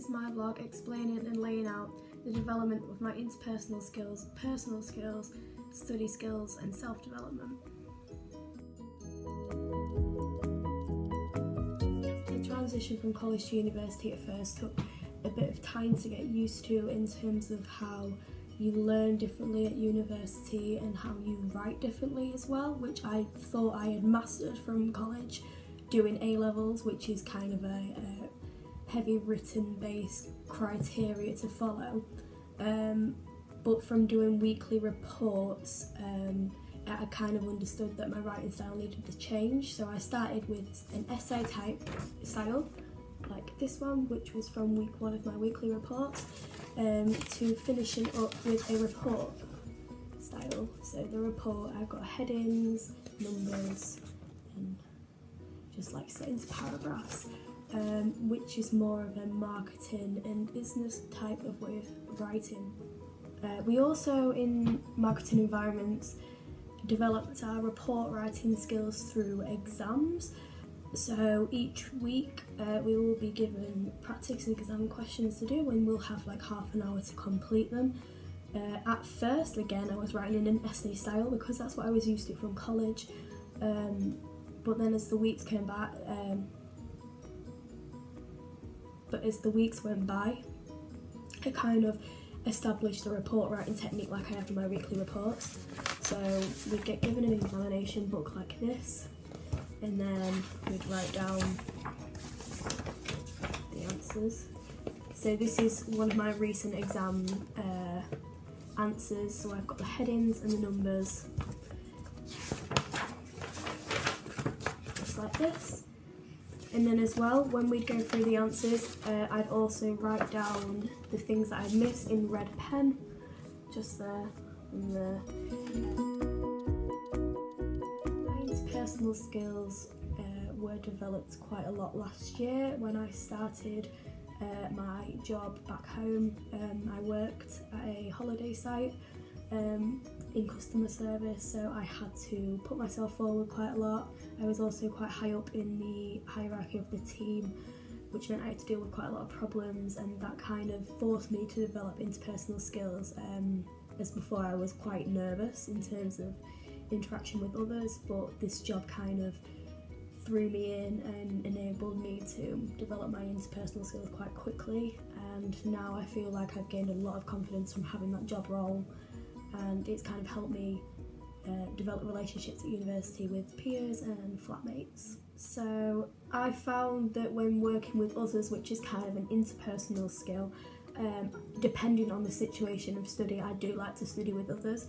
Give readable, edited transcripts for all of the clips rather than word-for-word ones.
is my blog explaining and laying out the development of my interpersonal skills, personal skills, study skills and self-development. The transition from college to university at first took a bit of time to get used to in terms of how you learn differently at university and how you write differently as well, which I thought I had mastered from college doing A-levels, which is kind of a heavy written based criteria to follow. But from doing weekly reports, I kind of understood that my writing style needed to change. So I started with an essay type style, like this one, which was from week 1 of my weekly reports, to finishing up with a report style. So the report, I've got headings, numbers, and just like set into paragraphs, which is more of a marketing and business type of way of writing. We also, in marketing environments, developed our report writing skills through exams. So each week we will be given practice exam questions to do, and we'll have like half an hour to complete them. At first, again, I was writing in an essay style because that's what I was used to from college. But then as the weeks came by, went by, I kind of established a report writing technique like I have in my weekly reports. So we'd get given an examination book like this, and then we'd write down the answers. So this is one of my recent exam answers. So I've got the headings and the numbers, just like this. And then as well, when we'd go through the answers, I'd also write down the things that I'd missed in red pen, just there and there. My interpersonal skills were developed quite a lot last year when I started my job back home. I worked at a holiday site in customer service, so I had to put myself forward quite a lot. I was also quite high up in the hierarchy of the team, which meant I had to deal with quite a lot of problems, and that kind of forced me to develop interpersonal skills. As before, I was quite nervous in terms of interaction with others, but this job kind of threw me in and enabled me to develop my interpersonal skills quite quickly, and now I feel like I've gained a lot of confidence from having that job role, and it's kind of helped me develop relationships at university with peers and flatmates. So I found that when working with others, which is kind of an interpersonal skill, depending on the situation of study, I do like to study with others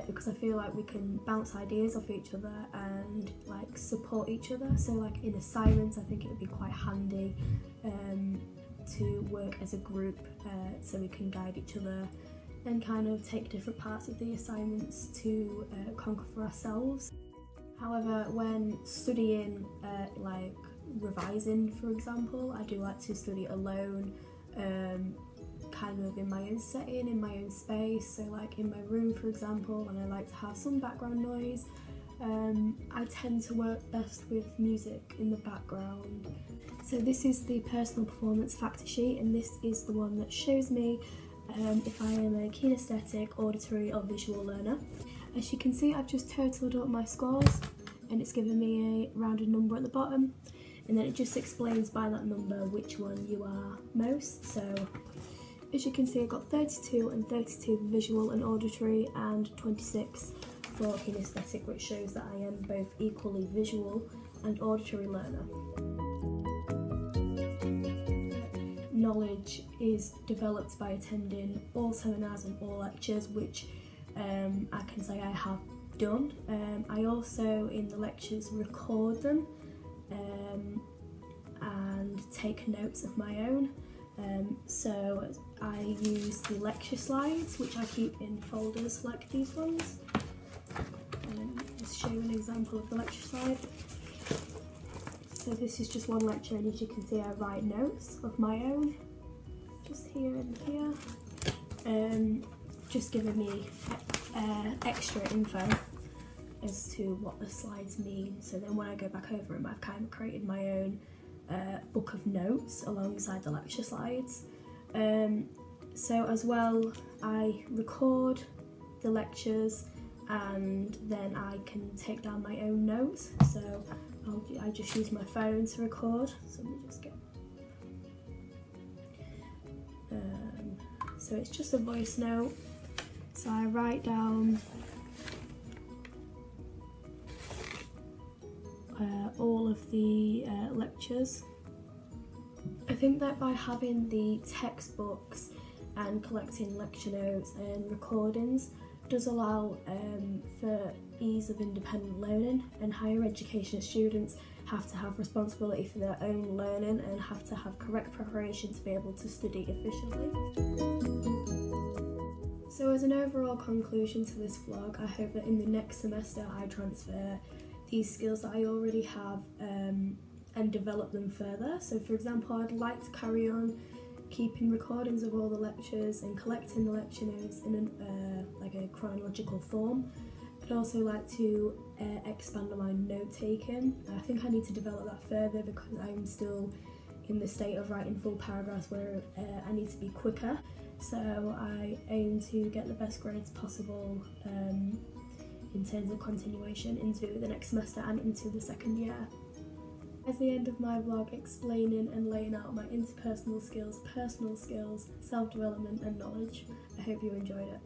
because I feel like we can bounce ideas off each other and like support each other. So like in assignments, I think it would be quite handy to work as a group so we can guide each other and kind of take different parts of the assignments to conquer for ourselves. However, when studying, like revising for example, I do like to study alone, kind of in my own setting, in my own space. So like in my room for example, and I like to have some background noise. I tend to work best with music in the background. So this is the personal performance factor sheet, and this is the one that shows me if I am a kinesthetic, auditory or visual learner. As you can see, I've just totaled up my scores and it's given me a rounded number at the bottom, and then it just explains by that number which one you are most. So as you can see, I got 32 and 32 for visual and auditory and 26 for kinesthetic, which shows that I am both equally visual and auditory learner. Knowledge is developed by attending all seminars and all lectures, which I can say I have done. I also in the lectures record them and take notes of my own. So I use the lecture slides, which I keep in folders like these ones. Let's show an example of the lecture slide. So this is just one lecture, and as you can see I write notes of my own, just here and here, just giving me extra info as to what the slides mean. So then when I go back over them, I've kind of created my own book of notes alongside the lecture slides. So as well, I record the lectures and then I can take down my own notes. So I just use my phone to record. So let me just get. So it's just a voice note. So I write down all of the lectures. I think that by having the textbooks and collecting lecture notes and recordings does allow for ease of independent learning, and higher education students have to have responsibility for their own learning and have to have correct preparation to be able to study efficiently. So as an overall conclusion to this vlog, I hope that in the next semester I transfer these skills that I already have and develop them further. So for example, I'd like to carry on keeping recordings of all the lectures and collecting the lecture notes in like a chronological form. I'd also like to expand on my note taking. I think I need to develop that further because I'm still in the state of writing full paragraphs where I need to be quicker. So I aim to get the best grades possible in terms of continuation into the next semester and into the second year. That's the end of my vlog explaining and laying out my interpersonal skills, personal skills, self-development and knowledge. I hope you enjoyed it.